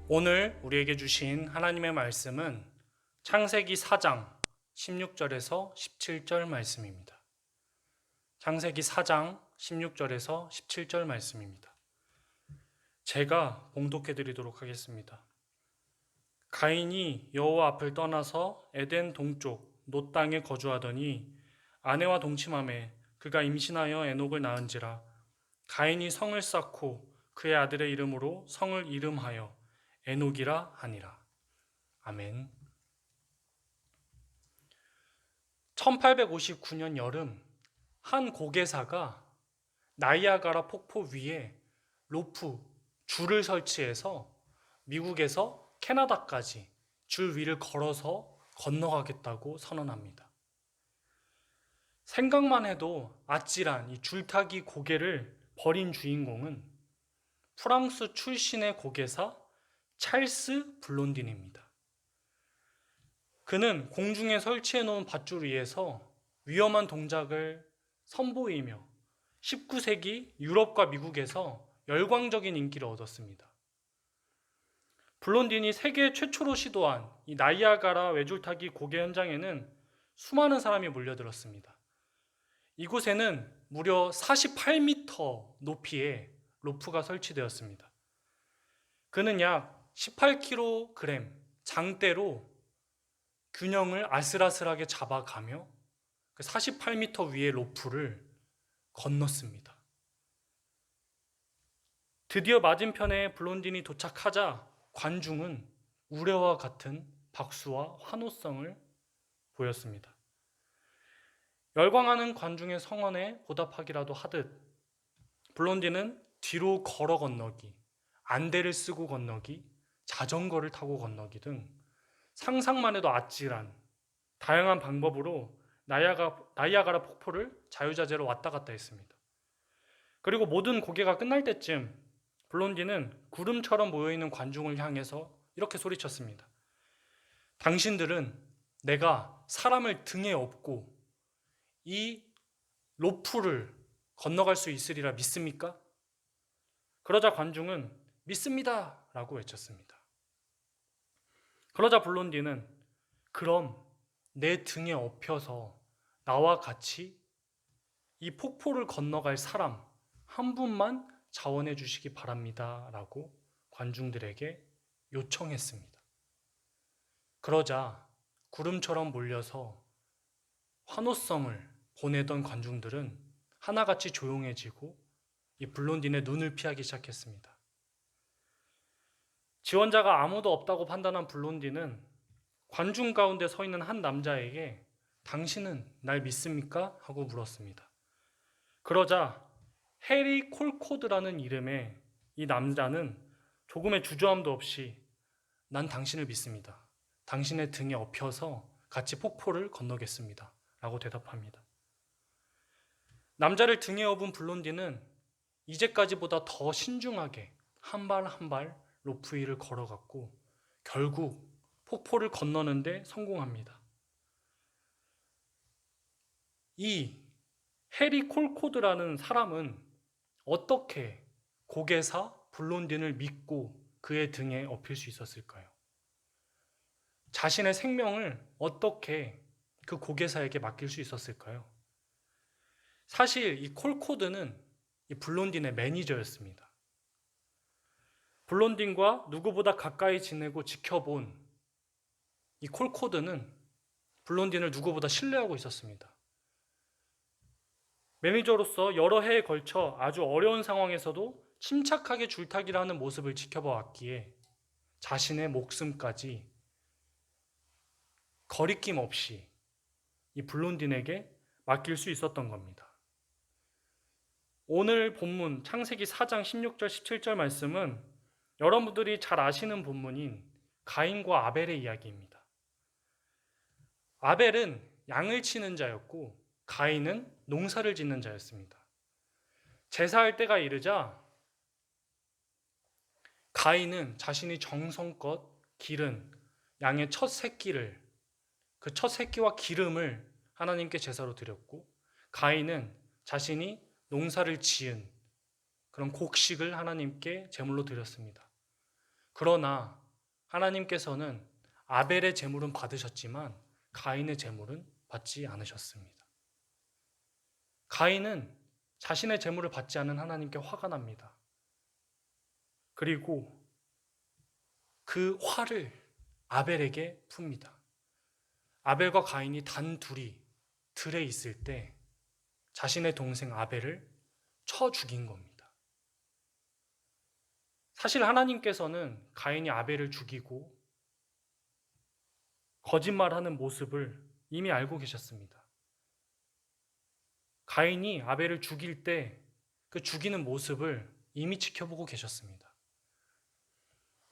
오늘 우리에게 주신 하나님의 말씀은 창세기 4장 16절에서 17절 말씀입니다. 창세기 4장 16절에서 17절 말씀입니다. 제가 봉독해 드리도록 하겠습니다. 가인이 여호와 앞을 떠나서 에덴 동쪽 놋 땅에 거주하더니 아내와 동침하매 그가 임신하여 에녹을 낳은지라. 가인이 성을 쌓고 그의 아들의 이름으로 성을 이름하여 에녹이라 하니라. 아멘. 1859년 여름, 한 고개사가 나이아가라 폭포 위에 로프, 줄을 설치해서 미국에서 캐나다까지 줄 위를 걸어서 건너가겠다고 선언합니다. 생각만 해도 아찔한 이 줄타기 고개를 벌인 주인공은 프랑스 출신의 고개사 찰스 블론딘입니다. 그는 공중에 설치해 놓은 밧줄 위에서 위험한 동작을 선보이며 19세기 유럽과 미국에서 열광적인 인기를 얻었습니다. 블론딘이 세계 최초로 시도한 이 나이아가라 외줄타기 고개 현장에는 수많은 사람이 몰려들었습니다. 이곳에는 무려 48m 높이의 로프가 설치되었습니다. 그는 약 18kg 장대로 균형을 아슬아슬하게 잡아가며 그 48m 위의 로프를 건넜습니다. 드디어 맞은편에 블론딘이 도착하자 관중은 우레와 같은 박수와 환호성을 보였습니다. 열광하는 관중의 성원에 보답하기라도 하듯 블론딘은 뒤로 걸어 건너기, 안대를 쓰고 건너기, 자전거를 타고 건너기 등 상상만 해도 아찔한 다양한 방법으로 나이아가라 폭포를 자유자재로 왔다 갔다 했습니다. 그리고 모든 고개가 끝날 때쯤 블론딘은 구름처럼 모여있는 관중을 향해서 이렇게 소리쳤습니다. 당신들은 내가 사람을 등에 업고 이 로프를 건너갈 수 있으리라 믿습니까? 그러자 관중은 믿습니다! 라고 외쳤습니다. 그러자 블론딘은 그럼 내 등에 업혀서 나와 같이 이 폭포를 건너갈 사람 한 분만 자원해 주시기 바랍니다. 라고 관중들에게 요청했습니다. 그러자 구름처럼 몰려서 환호성을 보내던 관중들은 하나같이 조용해지고 이 블론딘의 눈을 피하기 시작했습니다. 지원자가 아무도 없다고 판단한 블론딘은 관중 가운데 서 있는 한 남자에게 당신은 날 믿습니까? 하고 물었습니다. 그러자 해리 콜코드라는 이름의 이 남자는 조금의 주저함도 없이 난 당신을 믿습니다. 당신의 등에 업혀서 같이 폭포를 건너겠습니다. 라고 대답합니다. 남자를 등에 업은 블론딘은 이제까지보다 더 신중하게 한 발 한 발 로프 위를 걸어갔고 결국 폭포를 건너는데 성공합니다. 이 해리 콜코드라는 사람은 어떻게 고개사 블론딘을 믿고 그의 등에 업힐 수 있었을까요? 자신의 생명을 어떻게 그 고개사에게 맡길 수 있었을까요? 사실 이 콜코드는 이 블론딘의 매니저였습니다. 블론딘과 누구보다 가까이 지내고 지켜본 이 콜코드는 블론딘을 누구보다 신뢰하고 있었습니다. 매니저로서 여러 해에 걸쳐 아주 어려운 상황에서도 침착하게 줄타기를 하는 모습을 지켜봐 왔기에 자신의 목숨까지 거리낌 없이 이 블론딘에게 맡길 수 있었던 겁니다. 오늘 본문 창세기 4장 16절 17절 말씀은 여러분들이 잘 아시는 본문인 가인과 아벨의 이야기입니다. 아벨은 양을 치는 자였고 가인은 농사를 짓는 자였습니다. 제사할 때가 이르자 가인은 자신이 정성껏 기른 양의 첫 새끼를 그 첫 새끼와 기름을 하나님께 제사로 드렸고 가인은 자신이 농사를 지은 그런 곡식을 하나님께 제물로 드렸습니다. 그러나 하나님께서는 아벨의 제물은 받으셨지만 가인의 제물은 받지 않으셨습니다. 가인은 자신의 제물을 받지 않은 하나님께 화가 납니다. 그리고 그 화를 아벨에게 풉니다. 아벨과 가인이 단 둘이 들에 있을 때 자신의 동생 아벨을 쳐 죽인 겁니다. 사실 하나님께서는 가인이 아벨을 죽이고 거짓말하는 모습을 이미 알고 계셨습니다. 가인이 아벨을 죽일 때 그 죽이는 모습을 이미 지켜보고 계셨습니다.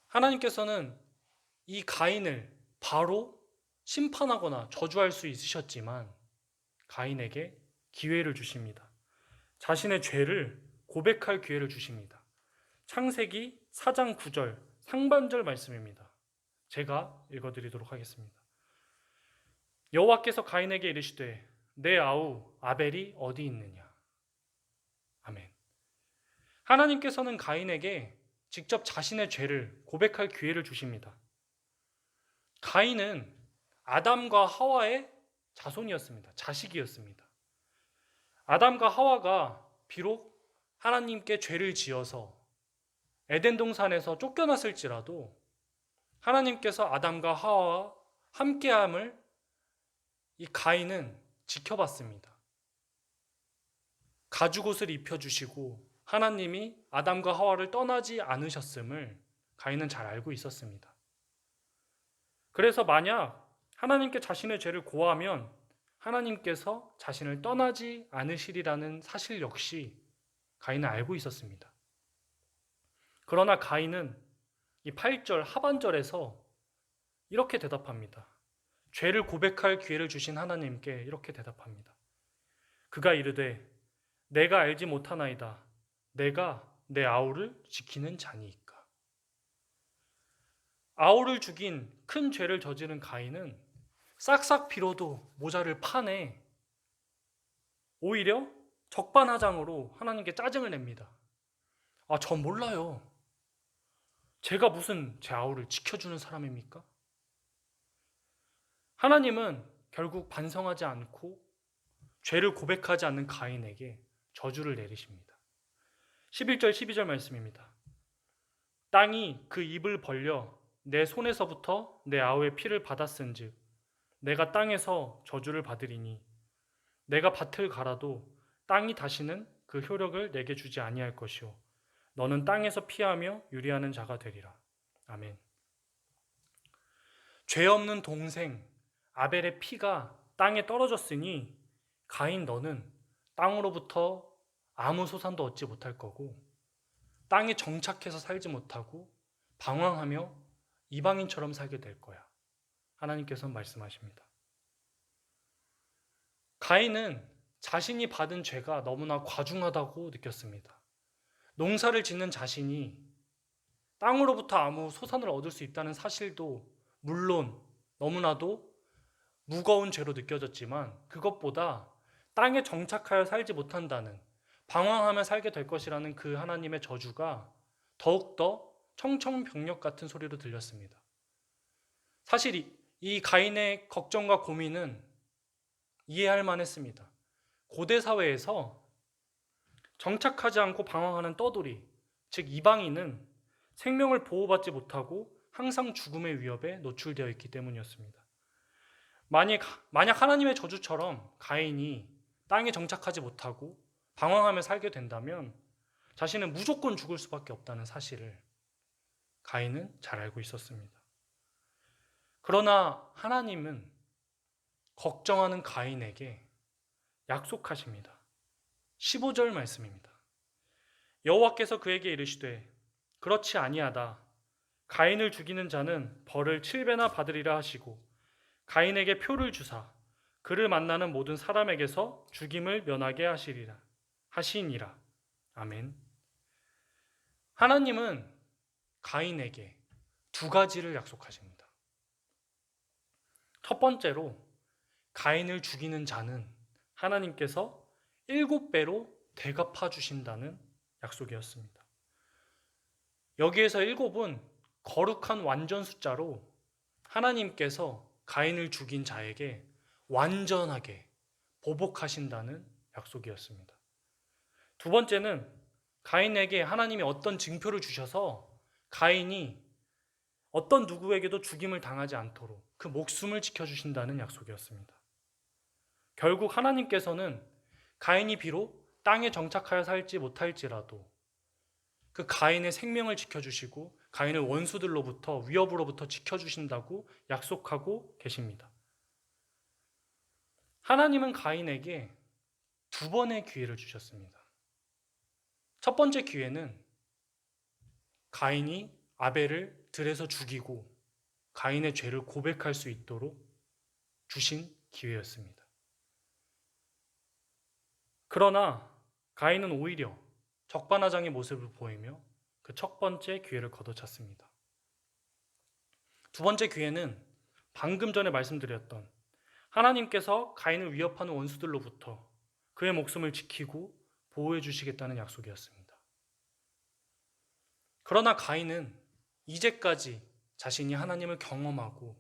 하나님께서는 이 가인을 바로 심판하거나 저주할 수 있으셨지만 가인에게 기회를 주십니다. 자신의 죄를 고백할 기회를 주십니다. 창세기 4장 9절 상반절 말씀입니다. 제가 읽어드리도록 하겠습니다. 여호와께서 가인에게 이르시되 내 아우 아벨이 어디 있느냐. 아멘. 하나님께서는 가인에게 직접 자신의 죄를 고백할 기회를 주십니다. 가인은 아담과 하와의 자손이었습니다. 자식이었습니다. 아담과 하와가 비록 하나님께 죄를 지어서 에덴 동산에서 쫓겨났을지라도 하나님께서 아담과 하와와 함께함을 이 가인은 지켜봤습니다. 가죽옷을 입혀주시고 하나님이 아담과 하와를 떠나지 않으셨음을 가인은 잘 알고 있었습니다. 그래서 만약 하나님께 자신의 죄를 고하면 하나님께서 자신을 떠나지 않으시리라는 사실 역시 가인은 알고 있었습니다. 그러나 가인은 이 8절 하반절에서 이렇게 대답합니다. 죄를 고백할 기회를 주신 하나님께 이렇게 대답합니다. 그가 이르되 내가 알지 못하나이다. 내가 내 아우를 지키는 자니이까. 아우를 죽인 큰 죄를 저지른 가인은 싹싹 빌어도 모자를 파내 오히려 적반하장으로 하나님께 짜증을 냅니다. 전 몰라요. 제가 무슨 제 아우를 지켜주는 사람입니까? 하나님은 결국 반성하지 않고 죄를 고백하지 않는 가인에게 저주를 내리십니다. 11절 12절 말씀입니다. 땅이 그 입을 벌려 내 손에서부터 내 아우의 피를 받았은즉 내가 땅에서 저주를 받으리니 내가 밭을 갈아도 땅이 다시는 그 효력을 내게 주지 아니할 것이요 너는 땅에서 피하며 유리하는 자가 되리라. 아멘. 죄 없는 동생 아벨의 피가 땅에 떨어졌으니 가인 너는 땅으로부터 아무 소산도 얻지 못할 거고 땅에 정착해서 살지 못하고 방황하며 이방인처럼 살게 될 거야. 하나님께서는 말씀하십니다. 가인은 자신이 받은 죄가 너무나 과중하다고 느꼈습니다. 농사를 짓는 자신이 땅으로부터 아무 소산을 얻을 수 있다는 사실도 물론 너무나도 무거운 죄로 느껴졌지만 그것보다 땅에 정착하여 살지 못한다는 방황하며 살게 될 것이라는 그 하나님의 저주가 더욱더 청청병력 같은 소리로 들렸습니다. 사실 이 가인의 걱정과 고민은 이해할 만했습니다. 고대 사회에서 정착하지 않고 방황하는 떠돌이, 즉 이방인은 생명을 보호받지 못하고 항상 죽음의 위협에 노출되어 있기 때문이었습니다. 만약 하나님의 저주처럼 가인이 땅에 정착하지 못하고 방황하며 살게 된다면 자신은 무조건 죽을 수밖에 없다는 사실을 가인은 잘 알고 있었습니다. 그러나 하나님은 걱정하는 가인에게 약속하십니다. 15절 말씀입니다. 여호와께서 그에게 이르시되 그렇지 아니하다. 가인을 죽이는 자는 벌을 7배나 받으리라 하시고 가인에게 표를 주사 그를 만나는 모든 사람에게서 죽임을 면하게 하시니라. 아멘. 하나님은 가인에게 두 가지를 약속하십니다. 첫 번째로 가인을 죽이는 자는 하나님께서 7배로 대갚아 주신다는 약속이었습니다. 여기에서 7은 거룩한 완전 숫자로 하나님께서 가인을 죽인 자에게 완전하게 보복하신다는 약속이었습니다. 두 번째는 가인에게 하나님이 어떤 증표를 주셔서 가인이 어떤 누구에게도 죽임을 당하지 않도록 그 목숨을 지켜주신다는 약속이었습니다. 결국 하나님께서는 가인이 비록 땅에 정착하여 살지 못할지라도 그 가인의 생명을 지켜주시고 가인을 원수들로부터 위협으로부터 지켜주신다고 약속하고 계십니다. 하나님은 가인에게 두 번의 기회를 주셨습니다. 첫 번째 기회는 가인이 아벨을 들에서 죽이고 가인의 죄를 고백할 수 있도록 주신 기회였습니다. 그러나 가인은 오히려 적반하장의 모습을 보이며 그 첫 번째 기회를 걷어찼습니다. 두 번째 기회는 방금 전에 말씀드렸던 하나님께서 가인을 위협하는 원수들로부터 그의 목숨을 지키고 보호해 주시겠다는 약속이었습니다. 그러나 가인은 이제까지 자신이 하나님을 경험하고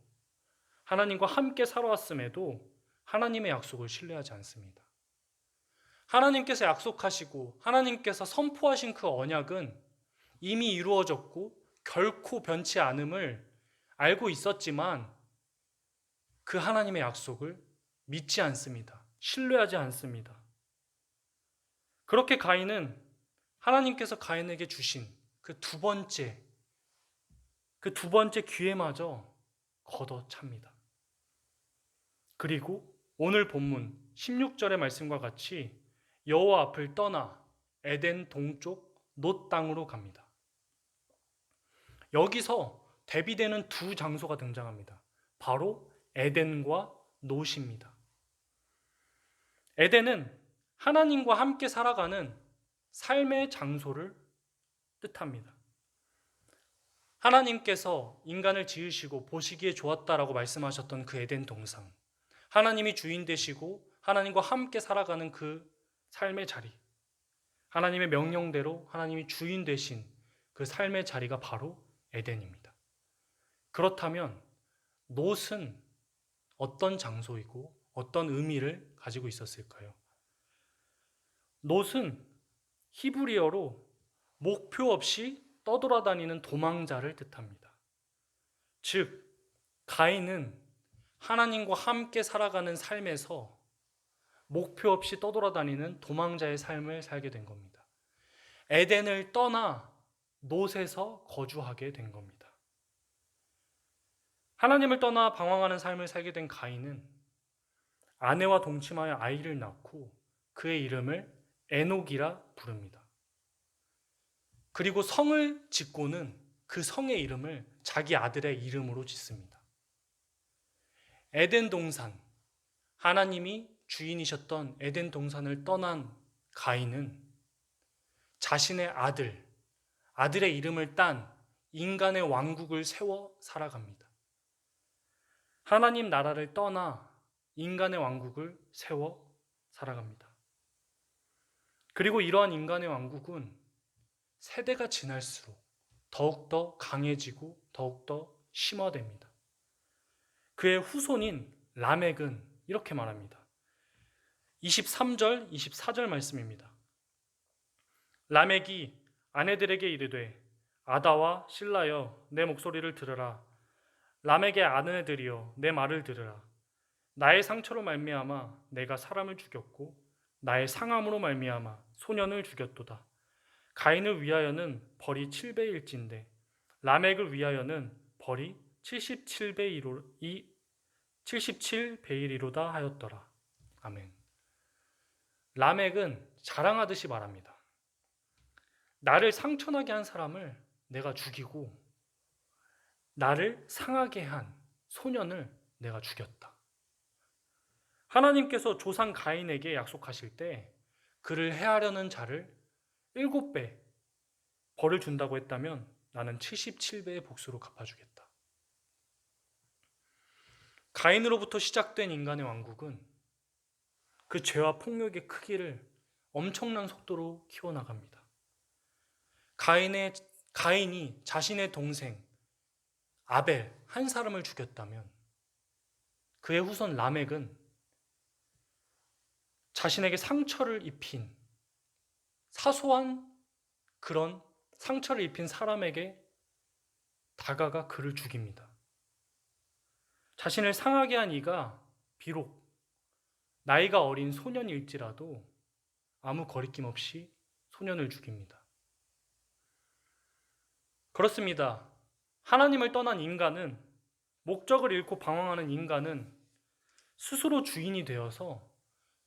하나님과 함께 살아왔음에도 하나님의 약속을 신뢰하지 않습니다. 하나님께서 약속하시고 하나님께서 선포하신 그 언약은 이미 이루어졌고 결코 변치 않음을 알고 있었지만 그 하나님의 약속을 믿지 않습니다. 신뢰하지 않습니다. 그렇게 가인은 하나님께서 가인에게 주신 그 두 번째 기회마저 걷어찹니다. 그리고 오늘 본문 16절의 말씀과 같이 여호와 앞을 떠나 에덴 동쪽 놋 땅으로 갑니다. 여기서 대비되는 두 장소가 등장합니다. 바로 에덴과 놋입니다. 에덴은 하나님과 함께 살아가는 삶의 장소를 뜻합니다. 하나님께서 인간을 지으시고 보시기에 좋았다라고 말씀하셨던 그 에덴 동산, 하나님이 주인 되시고 하나님과 함께 살아가는 그 삶의 자리, 하나님의 명령대로 하나님이 주인 되신 그 삶의 자리가 바로 에덴입니다. 그렇다면 놋은 어떤 장소이고 어떤 의미를 가지고 있었을까요? 놋은 히브리어로 목표 없이 떠돌아다니는 도망자를 뜻합니다. 즉, 가인은 하나님과 함께 살아가는 삶에서 목표 없이 떠돌아다니는 도망자의 삶을 살게 된 겁니다. 에덴을 떠나 놋에서 거주하게 된 겁니다. 하나님을 떠나 방황하는 삶을 살게 된 가인은 아내와 동침하여 아이를 낳고 그의 이름을 에녹이라 부릅니다. 그리고 성을 짓고는 그 성의 이름을 자기 아들의 이름으로 짓습니다. 에덴 동산, 하나님이 주인이셨던 에덴 동산을 떠난 가인은 자신의 아들의 이름을 딴 인간의 왕국을 세워 살아갑니다. 하나님 나라를 떠나 인간의 왕국을 세워 살아갑니다. 그리고 이러한 인간의 왕국은 세대가 지날수록 더욱더 강해지고 더욱더 심화됩니다. 그의 후손인 라멕은 이렇게 말합니다. 23절, 24절 말씀입니다. 라멕이 아내들에게 이르되 아다와 실라여 내 목소리를 들으라. 라멕의 아내들이여 내 말을 들으라. 나의 상처로 말미암아 내가 사람을 죽였고 나의 상함으로 말미암아 소년을 죽였도다. 가인을 위하여는 벌이 7배일진데 라멕을 위하여는 벌이 77배이리로다 하였더라. 아멘. 라멕은 자랑하듯이 말합니다. 나를 상처나게 한 사람을 내가 죽이고 나를 상하게 한 소년을 내가 죽였다. 하나님께서 조상 가인에게 약속하실 때 그를 해하려는 자를 7배 벌을 준다고 했다면 나는 77배의 복수로 갚아주겠다. 가인으로부터 시작된 인간의 왕국은 그 죄와 폭력의 크기를 엄청난 속도로 키워나갑니다. 가인이 자신의 동생 아벨 한 사람을 죽였다면 그의 후손 라멕은 자신에게 상처를 입힌 사소한 그런 상처를 입힌 사람에게 다가가 그를 죽입니다. 자신을 상하게 한 이가 비록 나이가 어린 소년일지라도 아무 거리낌 없이 소년을 죽입니다. 그렇습니다. 하나님을 떠난 인간은, 목적을 잃고 방황하는 인간은 스스로 주인이 되어서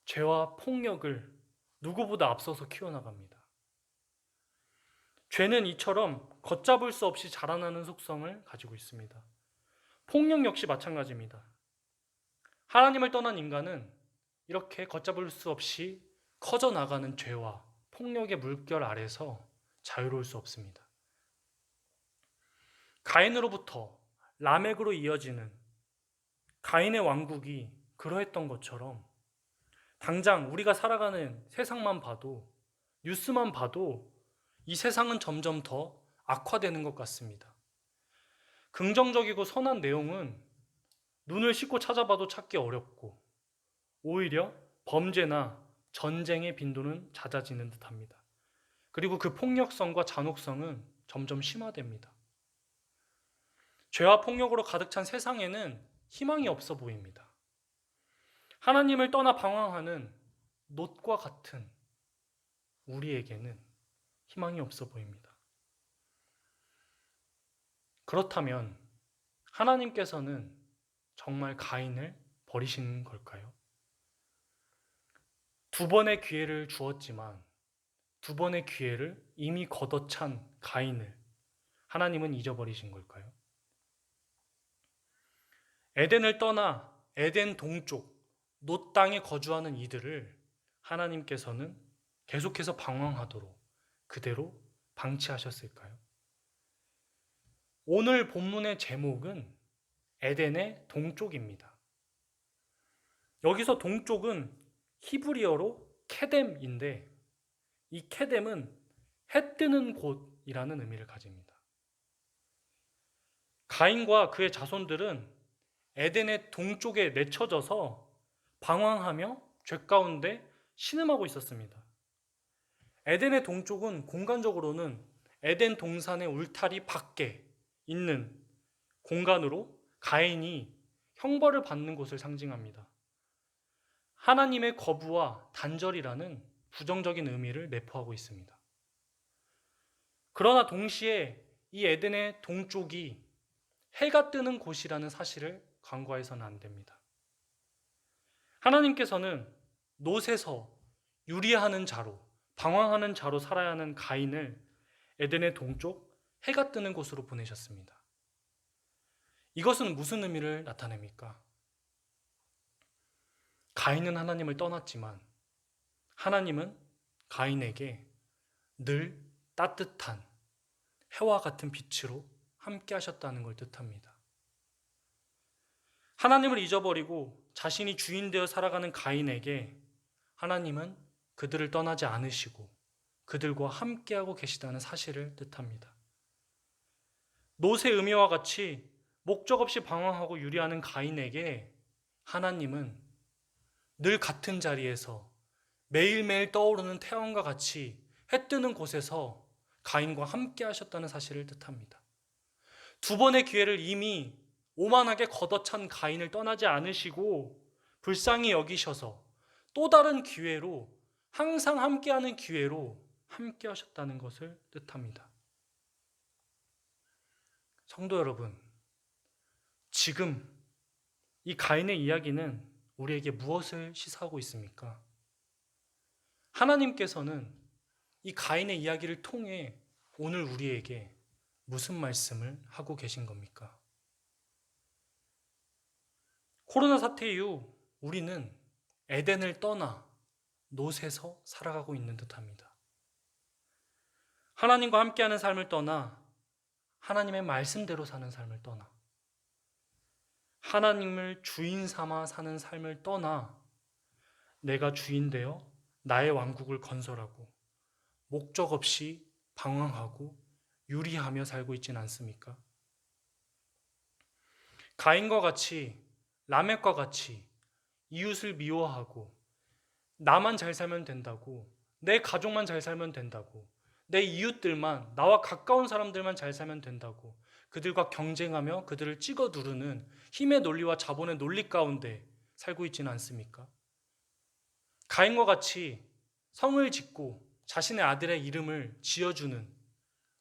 죄와 폭력을 누구보다 앞서서 키워나갑니다. 죄는 이처럼 걷잡을 수 없이 자라나는 속성을 가지고 있습니다. 폭력 역시 마찬가지입니다. 하나님을 떠난 인간은 이렇게 걷잡을 수 없이 커져나가는 죄와 폭력의 물결 아래서 자유로울 수 없습니다. 가인으로부터 라멕으로 이어지는 가인의 왕국이 그러했던 것처럼 당장 우리가 살아가는 세상만 봐도, 뉴스만 봐도 이 세상은 점점 더 악화되는 것 같습니다. 긍정적이고 선한 내용은 눈을 씻고 찾아봐도 찾기 어렵고 오히려 범죄나 전쟁의 빈도는 잦아지는 듯합니다. 그리고 그 폭력성과 잔혹성은 점점 심화됩니다. 죄와 폭력으로 가득 찬 세상에는 희망이 없어 보입니다. 하나님을 떠나 방황하는 롯과 같은 우리에게는 희망이 없어 보입니다. 그렇다면 하나님께서는 정말 가인을 버리시는 걸까요? 두 번의 기회를 주었지만 두 번의 기회를 이미 걷어찬 가인을 하나님은 잊어버리신 걸까요? 에덴을 떠나 에덴 동쪽 롯 땅에 거주하는 이들을 하나님께서는 계속해서 방황하도록 그대로 방치하셨을까요? 오늘 본문의 제목은 에덴의 동쪽입니다. 여기서 동쪽은 히브리어로 케뎀인데 이 케뎀은 해 뜨는 곳이라는 의미를 가집니다. 가인과 그의 자손들은 에덴의 동쪽에 내쳐져서 방황하며 죄 가운데 신음하고 있었습니다. 에덴의 동쪽은 공간적으로는 에덴 동산의 울타리 밖에 있는 공간으로 가인이 형벌을 받는 곳을 상징합니다. 하나님의 거부와 단절이라는 부정적인 의미를 내포하고 있습니다. 그러나 동시에 이 에덴의 동쪽이 해가 뜨는 곳이라는 사실을 간과해서는 안 됩니다. 하나님께서는 롯에서 유리하는 자로, 방황하는 자로 살아야 하는 가인을 에덴의 동쪽 해가 뜨는 곳으로 보내셨습니다. 이것은 무슨 의미를 나타냅니까? 가인은 하나님을 떠났지만 하나님은 가인에게 늘 따뜻한 해와 같은 빛으로 함께 하셨다는 걸 뜻합니다. 하나님을 잊어버리고 자신이 주인 되어 살아가는 가인에게 하나님은 그들을 떠나지 않으시고 그들과 함께하고 계시다는 사실을 뜻합니다. 롯의 의미와 같이 목적 없이 방황하고 유리하는 가인에게 하나님은 늘 같은 자리에서 매일매일 떠오르는 태양과 같이 해 뜨는 곳에서 가인과 함께 하셨다는 사실을 뜻합니다. 두 번의 기회를 이미 오만하게 걷어찬 가인을 떠나지 않으시고 불쌍히 여기셔서 또 다른 기회로, 항상 함께하는 기회로 함께 하셨다는 것을 뜻합니다. 성도 여러분, 지금 이 가인의 이야기는 우리에게 무엇을 시사하고 있습니까? 하나님께서는 이 가인의 이야기를 통해 오늘 우리에게 무슨 말씀을 하고 계신 겁니까? 코로나 사태 이후 우리는 에덴을 떠나 롯에서 살아가고 있는 듯합니다. 하나님과 함께하는 삶을 떠나 하나님의 말씀대로 사는 삶을 떠나 하나님을 주인 삼아 사는 삶을 떠나 내가 주인 되어 나의 왕국을 건설하고 목적 없이 방황하고 유리하며 살고 있지는 않습니까? 가인과 같이, 라멕과 같이 이웃을 미워하고 나만 잘 살면 된다고, 내 가족만 잘 살면 된다고, 내 이웃들만, 나와 가까운 사람들만 잘 살면 된다고 그들과 경쟁하며 그들을 찍어 누르는 힘의 논리와 자본의 논리 가운데 살고 있지는 않습니까? 가인과 같이 성을 짓고 자신의 아들의 이름을 지어주는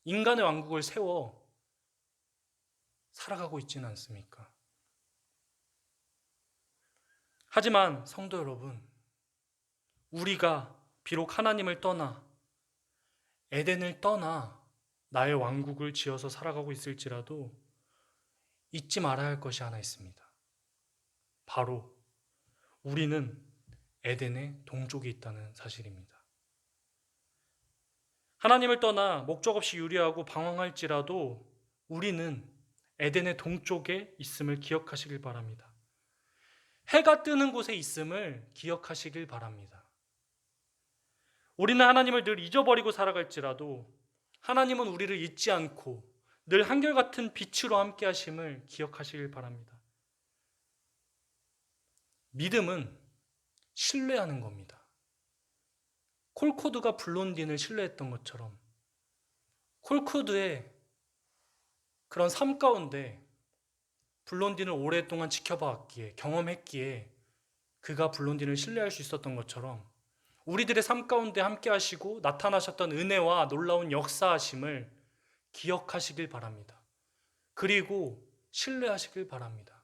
인간의 왕국을 세워 살아가고 있지는 않습니까? 하지만 성도 여러분, 우리가 비록 하나님을 떠나 에덴을 떠나 나의 왕국을 지어서 살아가고 있을지라도 잊지 말아야 할 것이 하나 있습니다. 바로 우리는 에덴의 동쪽에 있다는 사실입니다. 하나님을 떠나 목적 없이 유리하고 방황할지라도 우리는 에덴의 동쪽에 있음을 기억하시길 바랍니다. 해가 뜨는 곳에 있음을 기억하시길 바랍니다. 우리는 하나님을 늘 잊어버리고 살아갈지라도 하나님은 우리를 잊지 않고 늘 한결같은 빛으로 함께 하심을 기억하시길 바랍니다. 믿음은 신뢰하는 겁니다. 콜코드가 블론딘을 신뢰했던 것처럼 콜코드의 그런 삶 가운데 블론딘을 오랫동안 지켜봤기에, 경험했기에 그가 블론딘을 신뢰할 수 있었던 것처럼 우리들의 삶 가운데 함께 하시고 나타나셨던 은혜와 놀라운 역사하심을 기억하시길 바랍니다. 그리고 신뢰하시길 바랍니다.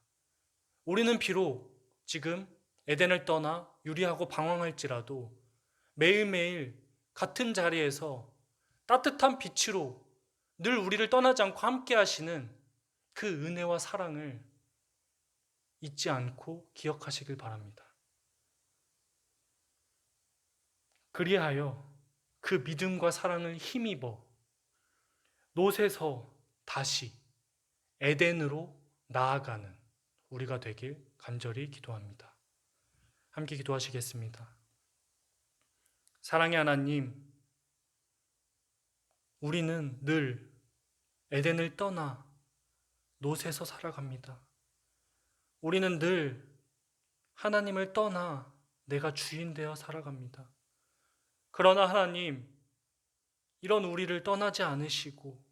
우리는 비록 지금 에덴을 떠나 유리하고 방황할지라도 매일매일 같은 자리에서 따뜻한 빛으로 늘 우리를 떠나지 않고 함께 하시는 그 은혜와 사랑을 잊지 않고 기억하시길 바랍니다. 그리하여 그 믿음과 사랑을 힘입어 롯에서 다시 에덴으로 나아가는 우리가 되길 간절히 기도합니다. 함께 기도하시겠습니다. 사랑의 하나님, 우리는 늘 에덴을 떠나 롯에서 살아갑니다. 우리는 늘 하나님을 떠나 내가 주인 되어 살아갑니다. 그러나 하나님, 이런 우리를 떠나지 않으시고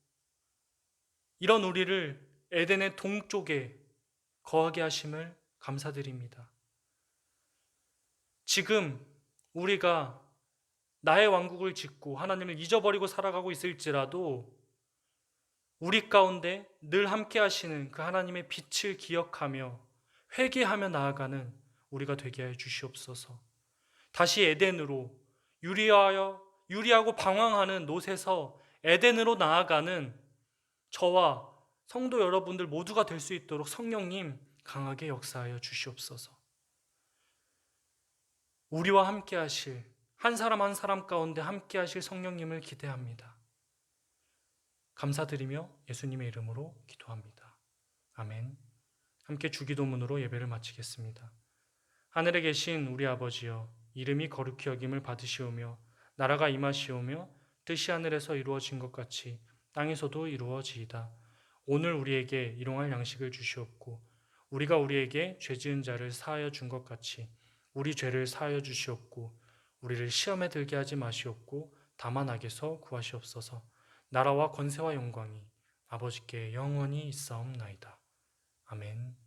이런 우리를 에덴의 동쪽에 거하게 하심을 감사드립니다. 지금 우리가 나의 왕국을 짓고 하나님을 잊어버리고 살아가고 있을지라도 우리 가운데 늘 함께 하시는 그 하나님의 빛을 기억하며 회개하며 나아가는 우리가 되게 해 주시옵소서. 다시 에덴으로 유리하고 방황하는 롯에서 에덴으로 나아가는 저와 성도 여러분들 모두가 될 수 있도록 성령님 강하게 역사하여 주시옵소서. 우리와 함께 하실 한 사람 한 사람 가운데 함께 하실 성령님을 기대합니다. 감사드리며 예수님의 이름으로 기도합니다. 아멘. 함께 주기도문으로 예배를 마치겠습니다. 하늘에 계신 우리 아버지여, 이름이 거룩히 여김을 받으시오며 나라가 임하시오며 뜻이 하늘에서 이루어진 것 같이 땅에서도 이루어지이다. 오늘 우리에게 일용할 양식을 주시옵고 우리가 우리에게 죄 지은 자를 사하여 준 것 같이 우리 죄를 사하여 주시옵고 우리를 시험에 들게 하지 마시옵고 다만 악에서 구하시옵소서. 나라와 권세와 영광이 아버지께 영원히 있사옵나이다. 아멘.